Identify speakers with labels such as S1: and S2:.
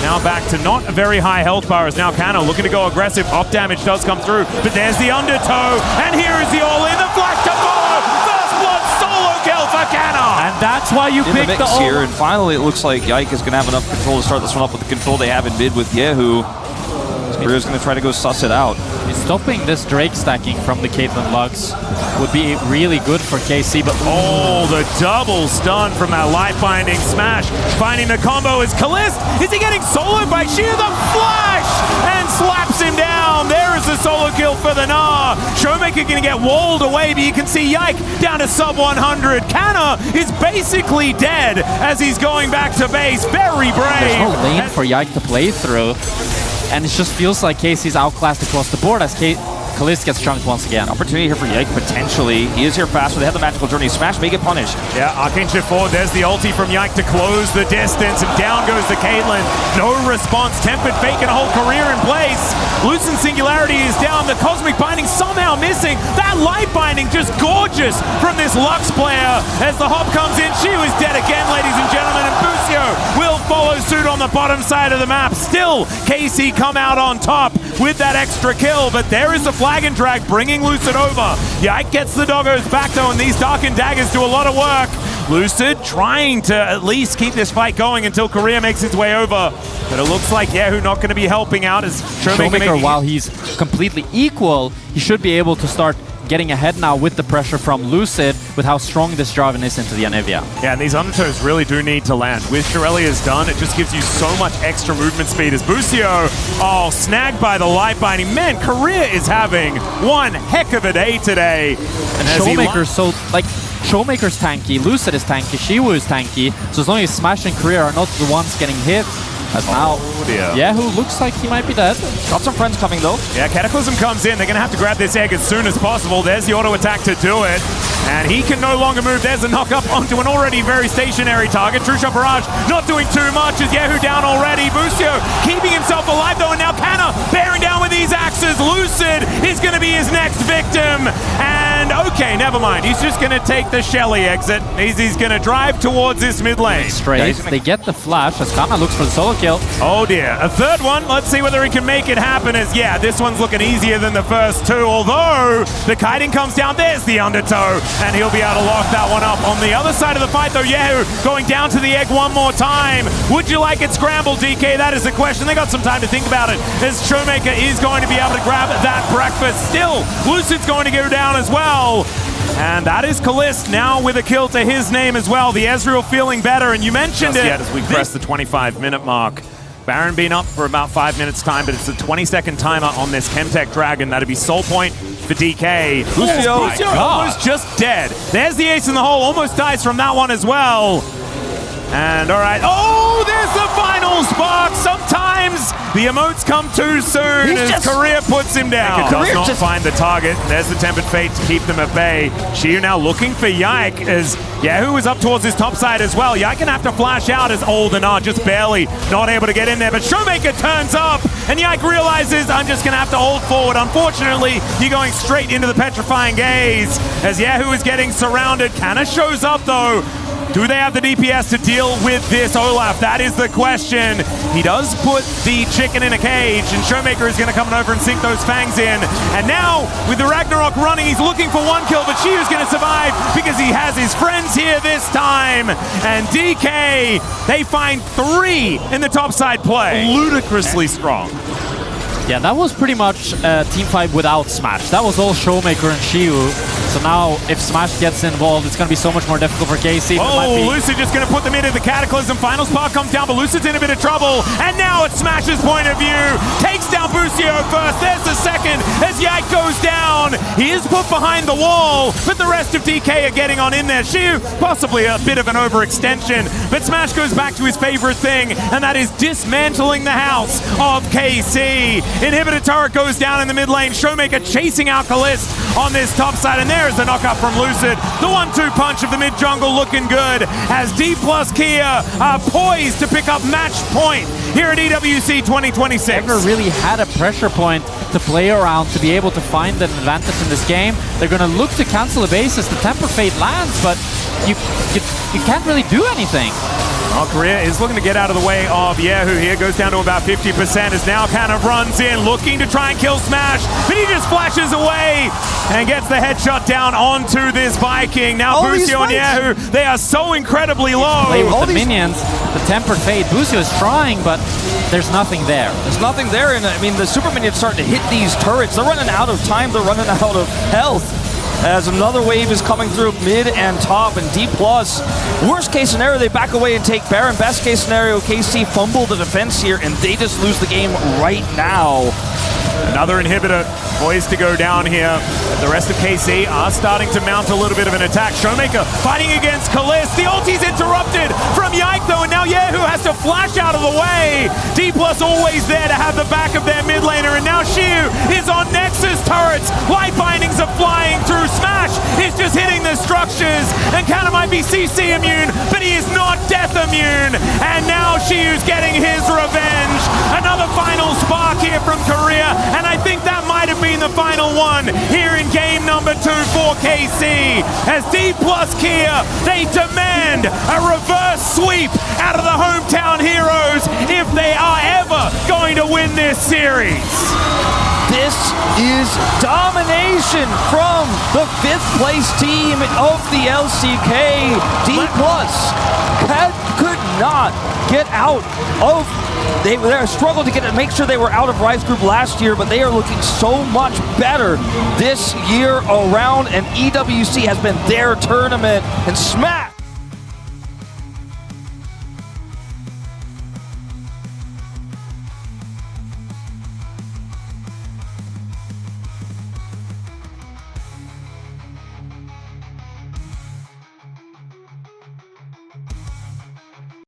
S1: Now back to not a very high health bar as now canna looking to go aggressive. Off damage does come through, but there's the undertow, and here is the all-in, the flash to follow. First blood solo kill for canna.
S2: And that's why you picked the
S3: mix here, and finally it looks like Yike is going to have enough control to start this one up with the control they have in mid with Yehu. Korea's going to try to go suss it out.
S2: Stopping this Drake stacking from the Caitlyn Lux would be really good for KC, but
S1: oh, the double stun from that light binding smash. Finding the combo is caliste. Is he getting soloed by Sheer? The flash and slaps him down. There is the solo kill for the Gnar. Showmaker going to get walled away, but you can see Yike down to sub 100. canna is basically dead as he's going back to base. Very brave.
S2: There's no lane for Yike to play through. And it just feels like KC's outclassed across the board as caliste gets chunked once again.
S3: Opportunity here for Yike, potentially. He is here faster. They have the magical journey. Smash, make it punish.
S1: Yeah, Arcane shift forward. There's the ulti from Yike to close the distance, and down goes the Caitlyn. No response. Tempered Fate and a whole career in place. Lucid Singularity is down. The Cosmic Binding somehow missing. That light binding just gorgeous from this Lux player as the hop comes in. She was dead again, ladies and gentlemen, and Busio will follow suit on the bottom side of the map. Still, KC come out on top with that extra kill, but there is the flag and drag bringing Lucid over. Yike gets the doggos back though, and these Darkened Daggers do a lot of work. Lucid trying to at least keep this fight going until Korea makes its way over. But it looks like Yehu not going to be helping out as
S2: Showmaker, while he's completely equal, he should be able to start getting ahead now with the pressure from Lucid with how strong this Jarvan is into the Anivia.
S1: Yeah, and these undertows really do need to land. With Shirelia's done, it just gives you so much extra movement speed as Busio, oh, snagged by the light binding. Man, Korea is having one heck of a day today.
S2: And Showmaker's so, like, Showmaker's tanky, Lucid is tanky, siwoo is tanky, so as long as Smash and Korea are not the ones getting hit, As now, Yahoo looks like he might be dead.
S3: Got some friends coming though.
S1: Yeah, Cataclysm comes in. They're going to have to grab this egg as soon as possible. There's the auto attack to do it. And he can no longer move. There's a knock up onto an already very stationary target. True Shot Barrage not doing too much as Yahoo down already. Busio keeping himself alive though, and now canna bearing down with these axes. Lucid is going to be his next victim. And okay, never mind. He's just going to take the Shelly exit. He's going to drive towards this mid lane.
S2: Straight. They get the flash as canna looks for the solo kill.
S1: Oh dear. A third one. Let's see whether he can make it happen. As yeah, this one's looking easier than the first two. Although the kiting comes down. There's the undertow. And he'll be able to lock that one up. On the other side of the fight though, Yahoo going down to the egg one more time. Would you like it scrambled, DK? That is the question. They got some time to think about it, as Showmaker is going to be able to grab that breakfast. Still, Lucid's going to go down as well. And that is Caliste now with a kill to his name as well. The Ezreal feeling better, and you mentioned it. Yet as we press the 25-minute mark. Baron been up for about 5 minutes time, but it's a 20-second timer on this Chemtech Dragon. That'd be soul point for DK. Busio almost just dead. There's the ace in the hole, almost dies from that one as well. And all right, oh, there's the final spark. Sometimes the emotes come too soon as Korea puts him down. Does not find the target. There's the Tempered Fate to keep them at bay. Shiyu now looking for Yike as Yahoo is up towards his top side as well. Yike gonna have to flash out as Oldenar just barely not able to get in there, but Showmaker turns up and Yike realizes I'm just gonna have to hold forward. Unfortunately, you're going straight into the Petrifying Gaze as Yahoo is getting surrounded. Canna shows up though. Do they have the DPS to deal with this Olaf? That is the question. He does put the chicken in a cage, and Showmaker is going to come over and sink those fangs in. And now, with the Ragnarok running, he's looking for one kill, but Shiyu's going to survive because he has his friends here this time. And DK, they find 3 in the topside play. Ludicrously strong.
S2: Yeah, that was pretty much a team fight without Smash. That was all Showmaker and Shiyu. So now, if Smash gets involved, it's going to be so much more difficult for KC.
S1: Oh, Lucid just going to put them into the Cataclysm. Final spot comes down, but Lucid's in a bit of trouble. And now it's Smash's point of view. Takes down Busio first. There's the second as Yike goes down. He is put behind the wall, but the rest of DK are getting on in there. Shiyu, possibly a bit of an overextension, but Smash goes back to his favorite thing, and that is dismantling the house of KC. Inhibitor turret goes down in the mid lane. Showmaker chasing out Caliste on this top side, and there's the knockup from Lucid. The 1-2 punch of the mid jungle looking good as D plus Kia are poised to pick up match point here at EWC 2026.
S2: Never really had a pressure point to play around to be able to find an advantage in this game. They're going to look to cancel the base as the Tempered Fate lands, but you can't really do anything.
S1: Well, Korea is looking to get out of the way of Yahoo here. Goes down to about 50% as now kind of runs in, looking to try and kill Smash, but he just flashes away and gets the headshot down onto this Viking. Now Busio and Yahoo, they are so incredibly low.
S2: Play with the minions, the Tempered Fate. Busio is trying, but there's nothing there.
S3: There's nothing there, and I mean, the super minions starting to hit these turrets. They're running out of time. They're running out of health. As another wave is coming through mid and top and D+. Worst case scenario, they back away and take Baron. Best case scenario, KC fumble the defense here and they just lose the game right now.
S1: Another inhibitor poised to go down here. The rest of KC are starting to mount a little bit of an attack. Showmaker fighting against Caliste. The ulti's interrupted from Yike though, and now Yahoo has to flash out of the way. D+ always there to have the back of their mid laner, and now Shiyu is on Nexus turrets. Light bindings are flying through. Smash is just hitting the structures, and canna might be CC immune, but he is not death immune. And now Shiyu's getting his revenge. Another final spark here from Korea, and I think that might have been the final one here in game number 2 for KC. As D+ Kia, they demand a reverse sweep out of the hometown heroes if they are ever going to win this series.
S3: This is domination from the 5th place team of the LCK. D+ could not get out of. They struggled to make sure they were out of Rise Group last year, but they are looking so much better this year around, and EWC has been their tournament. And Smash